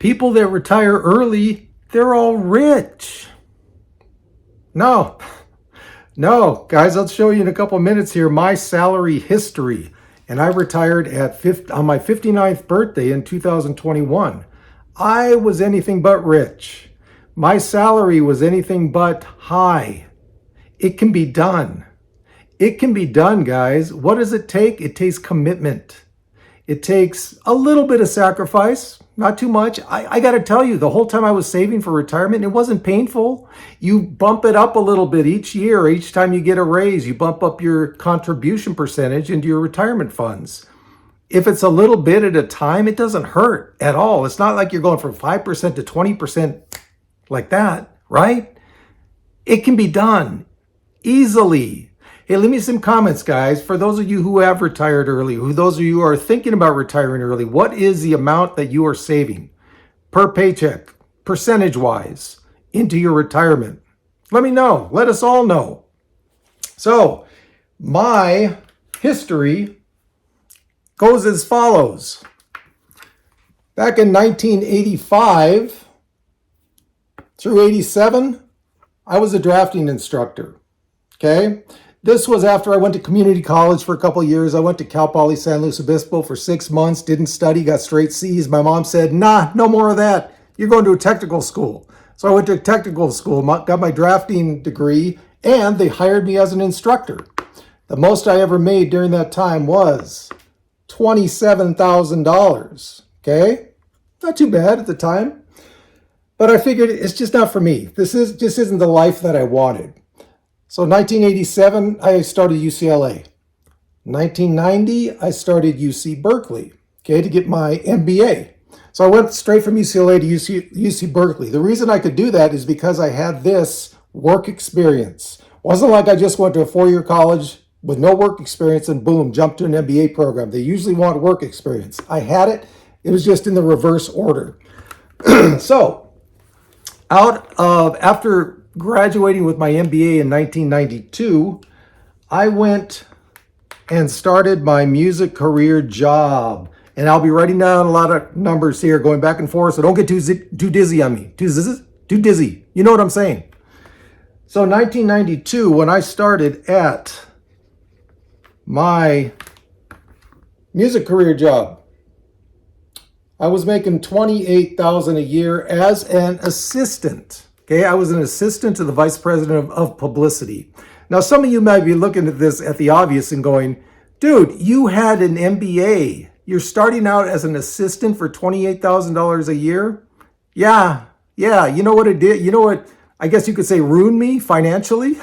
People that retire early, they're all rich. No, no, guys, I'll show you in a couple of minutes here my salary history. And I retired on my 59th birthday in 2021. I was anything but rich. My salary was anything but high. It can be done. It can be done, guys. What does it take? It takes commitment. It takes a little bit of sacrifice, not too much. I got to tell you, the whole time I was saving for retirement, it wasn't painful. You bump it up a little bit each year. Each time you get a raise, you bump up your contribution percentage into your retirement funds. If it's a little bit at a time, it doesn't hurt at all. It's not like you're going from 5% to 20% like that, right? It can be done easily. Hey, leave me some comments, guys. For those of you who have retired early, those of you who are thinking about retiring early, what is the amount that you are saving per paycheck, percentage-wise, into your retirement? Let me know. Let us all know. So, my history goes as follows. Back in 1985 through 87, I was a drafting instructor. Okay? This was after I went to community college for a couple of years. I went to Cal Poly San Luis Obispo for 6 months, didn't study, got straight C's. My mom said, nah, no more of that. You're going to a technical school. So I went to a technical school, got my drafting degree, and they hired me as an instructor. The most I ever made during that time was $27,000. Okay? Not too bad at the time. But I figured it's just not for me. This just isn't the life that I wanted. So 1987, I started UCLA. 1990, I started UC Berkeley, okay, to get my MBA. So I went straight from UCLA to UC Berkeley. The reason I could do that is because I had this work experience. It wasn't like I just went to a 4-year college with no work experience and boom, jumped to an MBA program. They usually want work experience. I had it. It was just in the reverse order. So after graduating with my MBA in 1992, I went and started my music career job. And I'll be writing down a lot of numbers here, going back and forth, so don't get too dizzy on me. Too dizzy. You know what I'm saying? So 1992, when I started at my music career job, I was making $28,000 a year as an assistant. Okay, I was an assistant to the vice president of publicity. Now, some of you might be looking at this at the obvious and going, dude, you had an MBA. You're starting out as an assistant for $28,000 a year? Yeah. You know what it did? You know what, I guess you could say ruined me financially?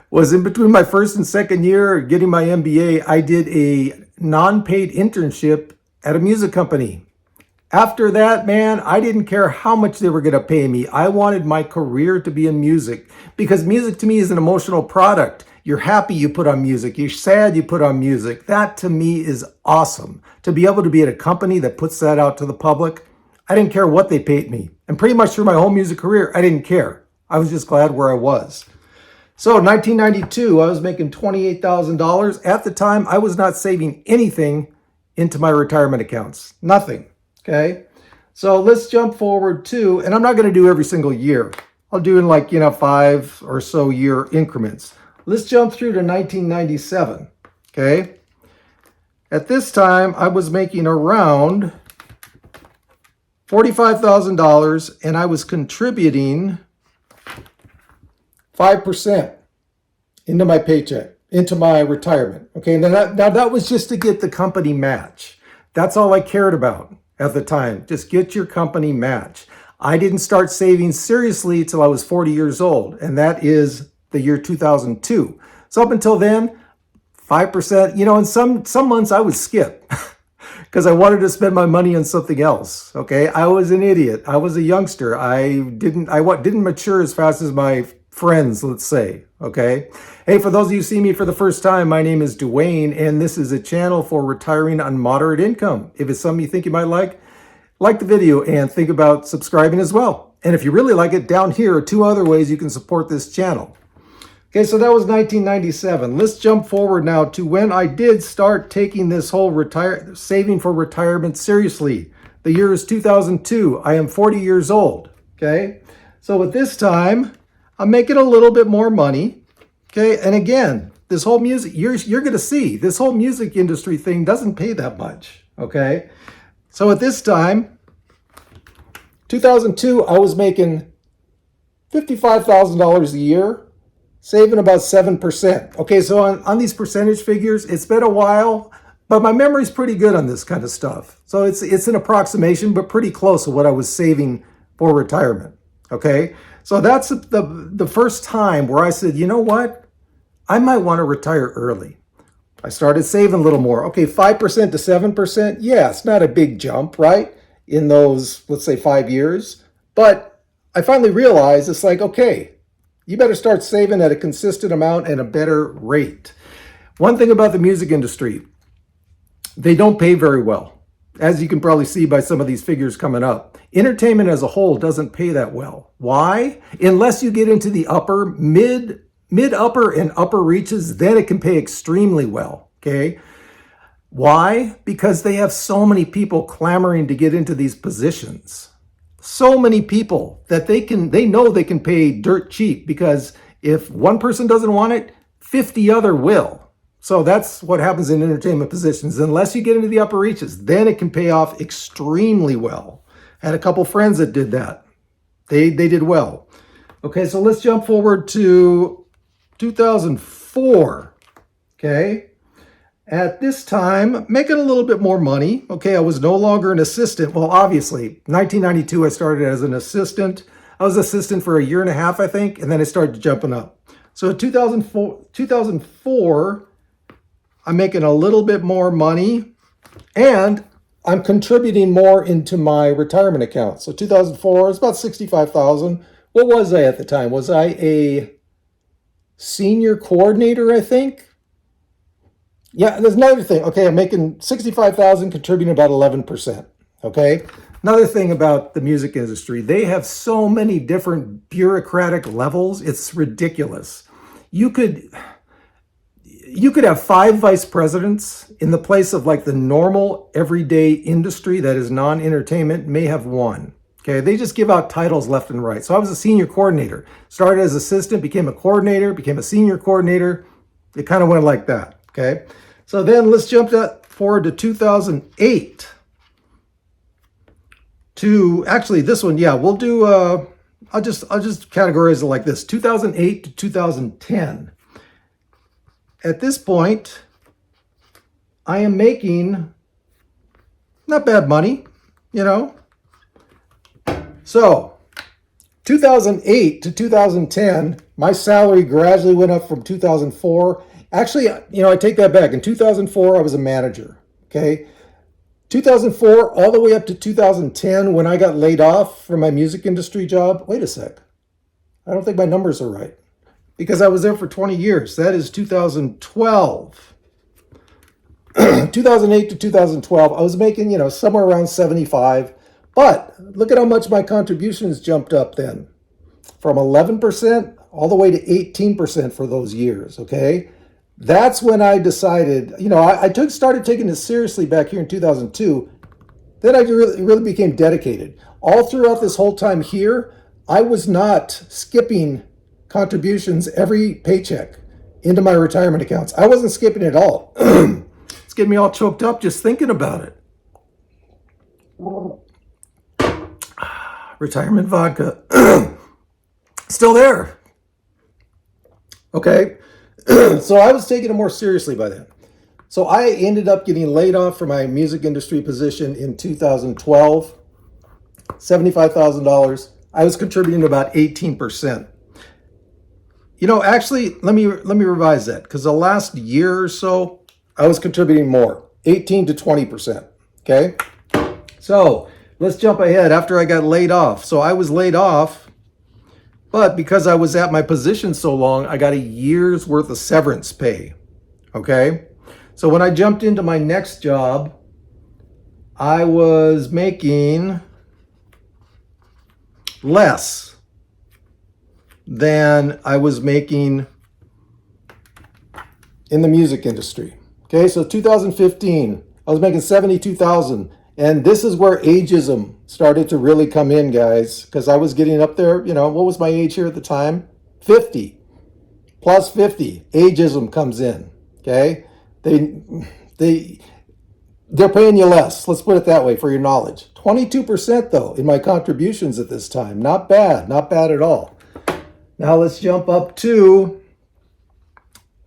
Was in between my first and second year getting my MBA, I did a non-paid internship at a music company. After that, man, I didn't care how much they were going to pay me. I wanted my career to be in music because music to me is an emotional product. You're happy, you put on music. You're sad, you put on music. That to me is awesome. To be able to be at a company that puts that out to the public, I didn't care what they paid me. And pretty much through my whole music career, I didn't care. I was just glad where I was. So 1992, I was making $28,000. At the time, I was not saving anything into my retirement accounts. Nothing. Okay, so let's jump forward to, and I'm not going to do every single year. I'll do in 5 or so year increments. Let's jump through to 1997. Okay, at this time, I was making around $45,000 and I was contributing 5% into my paycheck, into my retirement. Okay, now that was just to get the company match. That's all I cared about at the time. Just get your company match. I didn't start saving seriously till I was 40 years old, and that is the year 2002. So up until then, 5%, and some months I would skip because I wanted to spend my money on something else. Okay, I was an idiot. I was a youngster. I didn't mature as fast as my friends, let's say. Okay. Hey, for those of you who see me for the first time, my name is Duane, and this is a channel for retiring on moderate income. If it's something you think you might like the video and think about subscribing as well. And if you really like it, down here are 2 other ways you can support this channel. Okay, so that was 1997. Let's jump forward now to when I did start taking this whole saving for retirement seriously. The year is 2002. I am 40 years old. Okay. So at this time, I'm making a little bit more money. Okay. And again, this whole music, you're going to see this whole music industry thing doesn't pay that much. Okay. So at this time, 2002, I was making $55,000 a year, saving about 7%. Okay, so on these percentage figures, it's been a while, but my memory's pretty good on this kind of stuff. So it's an approximation, but pretty close to what I was saving for retirement. Okay, so that's the first time where I said, you know what? I might want to retire early. I started saving a little more. Okay, 5% to 7%. Yeah, it's not a big jump, right? In those, let's say, 5 years. But I finally realized it's like, okay, you better start saving at a consistent amount and a better rate. One thing about the music industry, they don't pay very well. As you can probably see by some of these figures coming up. Entertainment as a whole doesn't pay that well. Why? Unless you get into the mid-upper and upper reaches, then it can pay extremely well, okay? Why? Because they have so many people clamoring to get into these positions. So many people that they know they can pay dirt cheap, because if one person doesn't want it, 50 other will. So that's what happens in entertainment positions. Unless you get into the upper reaches, then it can pay off extremely well. I had a couple friends that did that. They did well. Okay, so let's jump forward to 2004. Okay. At this time, making a little bit more money. Okay, I was no longer an assistant. Well, obviously, 1992, I started as an assistant. I was assistant for a year and a half, I think, and then I started jumping up. So in 2004, I'm making a little bit more money, and I'm contributing more into my retirement account. So 2004 is about $65,000. What was I at the time? Was I a senior coordinator, I think? Yeah, there's another thing. Okay, I'm making $65,000, contributing about 11%. Okay, another thing about the music industry, they have so many different bureaucratic levels. It's ridiculous. You could have 5 vice presidents in the place of like the normal everyday industry that is non-entertainment may have 1. Okay, they just give out titles left and right. So I was a senior coordinator. Started as assistant, became a coordinator, became a senior coordinator. It kind of went like that. Okay, so then let's jump that forward to 2008. To actually this one, yeah, we'll do. I'll just categorize it like this: 2008 to 2010. At this point, I am making not bad money, you know. So 2008 to 2010, my salary gradually went up from 2004. Actually, you know, I take that back. In 2004, I was a manager, okay? 2004 all the way up to 2010 when I got laid off from my music industry job. Wait a sec. I don't think my numbers are right, because I was there for 20 years. That is 2012. 2008 to 2012, I was making, you know, somewhere around 75. But look at how much my contributions jumped up then. From 11% all the way to 18% for those years, okay? That's when I decided, you know, I started taking this seriously back here in 2002. Then I really became dedicated. All throughout this whole time here, I was not skipping contributions every paycheck into my retirement accounts. I wasn't skipping at all. It's getting me all choked up just thinking about it. Retirement vodka. Still there. Okay. So I was taking it more seriously by then. So I ended up getting laid off from my music industry position in 2012. $75,000. I was contributing about 18%. You know, actually, let me revise that, because the last year or so, I was contributing more, 18 to 20%. Okay. So let's jump ahead after I got laid off. So I was laid off, but because I was at my position so long, I got a year's worth of severance pay. Okay. So when I jumped into my next job, I was making less than I was making in the music industry. Okay. So 2015, I was making $72,000. And this is where ageism started to really come in, guys, because I was getting up there. What was my age here at the time? 50. Plus 50. Ageism comes in. Okay? They they they're paying you less. Let's put it that way for your knowledge. 22% though in my contributions at this time. Not bad. Not bad at all. Now let's jump up to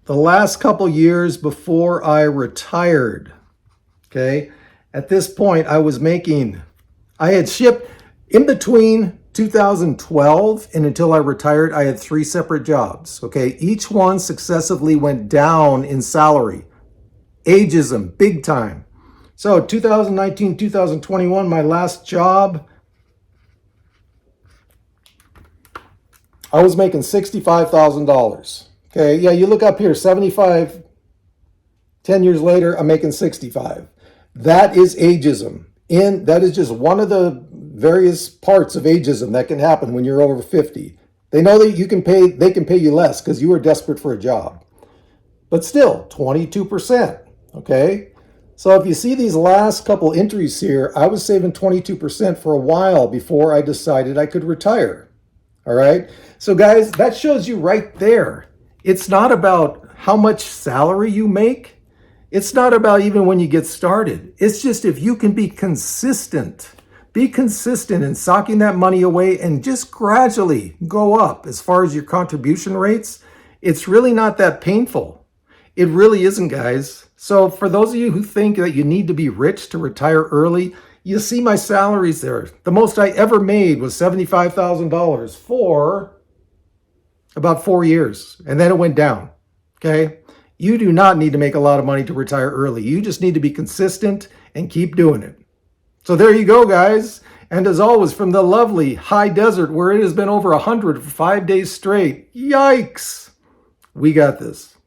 the last couple years before I retired. Okay? At this point, I had shipped in between 2012 and until I retired, I had 3 separate jobs. Okay? Each one successively went down in salary. Ageism, big time. So 2019, 2021, my last job, I was making $65,000. Okay, yeah, you look up here, 75, 10 years later, I'm making 65. That is ageism. That is just one of the various parts of ageism that can happen when you're over 50. They know that they can pay you less because you were desperate for a job. But still, 22%. Okay? So if you see these last couple entries here, I was saving 22% for a while before I decided I could retire. All right? So guys, that shows you right there. It's not about how much salary you make. It's not about even when you get started. It's just if you can be consistent in socking that money away and just gradually go up as far as your contribution rates, it's really not that painful. It really isn't, guys. So for those of you who think that you need to be rich to retire early, you see my salaries there. The most I ever made was $75,000 for about 4 years, and then it went down. Okay? You do not need to make a lot of money to retire early. You just need to be consistent and keep doing it. So there you go, guys. And as always, from the lovely high desert where it has been over 100 for 5 days straight, yikes, we got this.